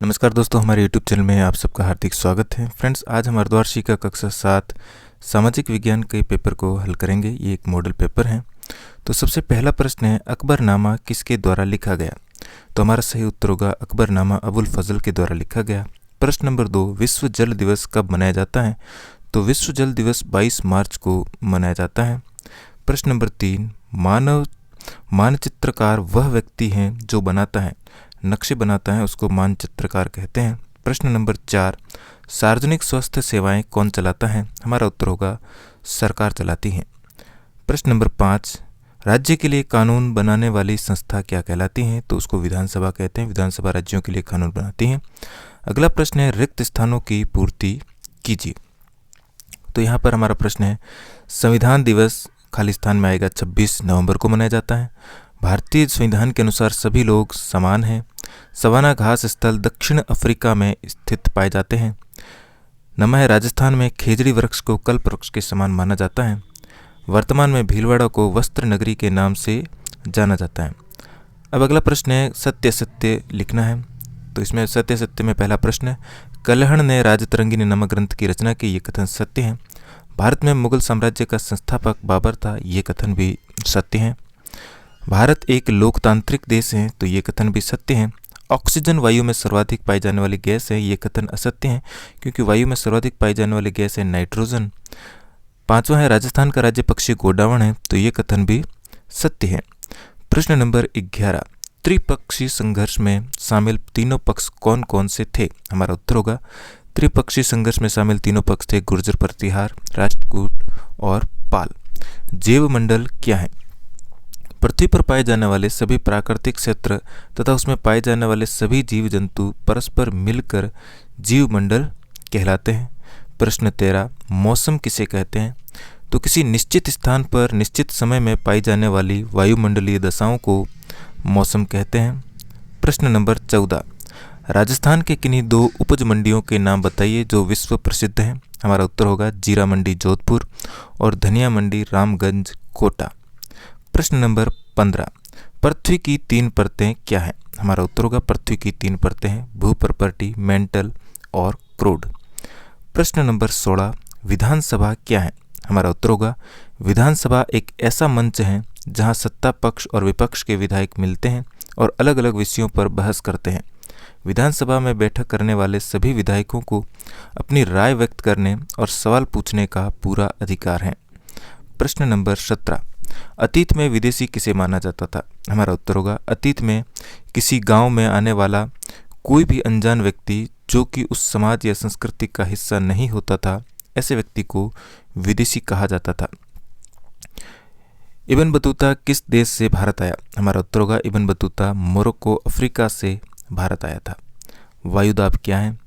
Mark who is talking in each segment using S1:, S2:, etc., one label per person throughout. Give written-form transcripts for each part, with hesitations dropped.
S1: नमस्कार दोस्तों, हमारे YouTube चैनल में आप सबका हार्दिक स्वागत है। फ्रेंड्स, आज हम अर्धवार्षिक का कक्षा 7 सामाजिक विज्ञान के पेपर को हल करेंगे। ये एक मॉडल पेपर है। तो सबसे पहला प्रश्न है, अकबरनामा किसके द्वारा लिखा गया? तो हमारा सही उत्तर होगा अकबरनामा अबुल फजल के द्वारा लिखा गया। प्रश्न नंबर 2, विश्व जल दिवस कब मनाया जाता है? तो विश्व जल दिवस 22 मार्च को मनाया जाता है। प्रश्न नंबर 3, मानचित्रकार वह व्यक्ति है जो बनाता है, नक्शे बनाता है, उसको मानचित्रकार कहते हैं। प्रश्न नंबर 4, सार्वजनिक स्वास्थ्य सेवाएं कौन चलाता है? हमारा उत्तर होगा सरकार चलाती है। प्रश्न नंबर 5, राज्य के लिए कानून बनाने वाली संस्था क्या कहलाती है? तो उसको विधानसभा कहते हैं। विधानसभा राज्यों के लिए कानून बनाती है। अगला प्रश्न है, रिक्त स्थानों की पूर्ति कीजिए। तो यहाँ पर हमारा प्रश्न है, संविधान दिवस खाली स्थान में आएगा 26 नवंबर को मनाया जाता है। भारतीय संविधान के अनुसार सभी लोग समान हैं। सवाना घास स्थल दक्षिण अफ्रीका में स्थित पाए जाते हैं। नमः राजस्थान में खेजड़ी वृक्ष को कल्प वृक्ष के समान माना जाता है। वर्तमान में भीलवाड़ा को वस्त्र नगरी के नाम से जाना जाता है। अब अगला प्रश्न है, सत्य सत्य लिखना है। तो इसमें सत्य सत्य में पहला प्रश्न है, कलहण ने राजतरंगिणी नामक ग्रंथ की रचना की, ये कथन सत्य है। भारत में मुगल साम्राज्य का संस्थापक बाबर था, ये कथन भी सत्य है। भारत एक लोकतांत्रिक देश है, तो ये कथन भी सत्य है। ऑक्सीजन वायु में सर्वाधिक पाई जाने वाली गैस है, ये कथन असत्य है, क्योंकि वायु में सर्वाधिक पाई जाने वाली गैस है नाइट्रोजन। 5वां है, राजस्थान का राज्य पक्षी गोडावण है, तो ये कथन भी सत्य है। प्रश्न नंबर 11, त्रिपक्षीय संघर्ष में शामिल तीनों पक्ष कौन कौन से थे? हमारा उत्तर होगा त्रिपक्षीय संघर्ष में शामिल तीनों पक्ष थे गुर्जर प्रतिहार, राष्ट्रकूट और पाल। जैवमंडल क्या है? पृथ्वी पर पाए जाने वाले सभी प्राकृतिक क्षेत्र तथा उसमें पाए जाने वाले सभी जीव जंतु परस्पर मिलकर जीवमंडल कहलाते हैं। प्रश्न 13, मौसम किसे कहते हैं? तो किसी निश्चित स्थान पर निश्चित समय में पाई जाने वाली वायुमंडलीय दशाओं को मौसम कहते हैं। प्रश्न नंबर 14, राजस्थान के किन्हीं 2 उपज मंडियों के नाम बताइए जो विश्व प्रसिद्ध हैं। हमारा उत्तर होगा जीरा मंडी जोधपुर और धनिया मंडी रामगंज कोटा। प्रश्न नंबर 15, पृथ्वी की 3 परतें क्या हैं? हमारा उत्तर होगा पृथ्वी की 3 परतें हैं, भू प्रॉपर्टी, मेंटल और क्रूड। प्रश्न नंबर 16, विधानसभा क्या है? हमारा उत्तर होगा विधानसभा एक ऐसा मंच है जहां सत्ता पक्ष और विपक्ष के विधायक मिलते हैं और अलग अलग विषयों पर बहस करते हैं। विधानसभा में बैठक करने वाले सभी विधायकों को अपनी राय व्यक्त करने और सवाल पूछने का पूरा अधिकार है। प्रश्न नंबर 17, अतीत में विदेशी किसे माना जाता था? हमारा उत्तर होगा अतीत में किसी गांव में आने वाला कोई भी अनजान व्यक्ति जो कि उस समाज या संस्कृति का हिस्सा नहीं होता था, ऐसे व्यक्ति को विदेशी कहा जाता था। इब्न बतूता किस देश से भारत आया? हमारा उत्तर होगा इब्न बतूता मोरक्को अफ्रीका से भारत आया था। वायुदाब क्या है?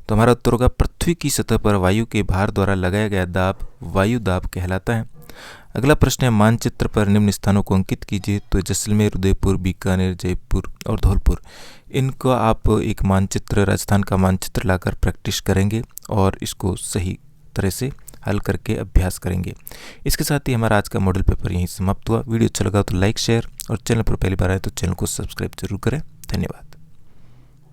S1: तो हमारा उत्तर होगा पृथ्वी की सतह पर वायु के भार द्वारा लगाया गया दाब वायुदाब कहलाता है। अगला प्रश्न है, मानचित्र पर निम्न स्थानों को अंकित कीजिए। तो जैसलमेर, उदयपुर, बीकानेर, जयपुर और धौलपुर, इनको आप एक मानचित्र, राजस्थान का मानचित्र लाकर प्रैक्टिस करेंगे और इसको सही तरह से हल करके अभ्यास करेंगे। इसके साथ ही हमारा आज का मॉडल पेपर यहीं समाप्त हुआ। वीडियो अच्छा लगा तो लाइक, शेयर और चैनल पर पहली बार आए तो चैनल को सब्सक्राइब जरूर करें। धन्यवाद।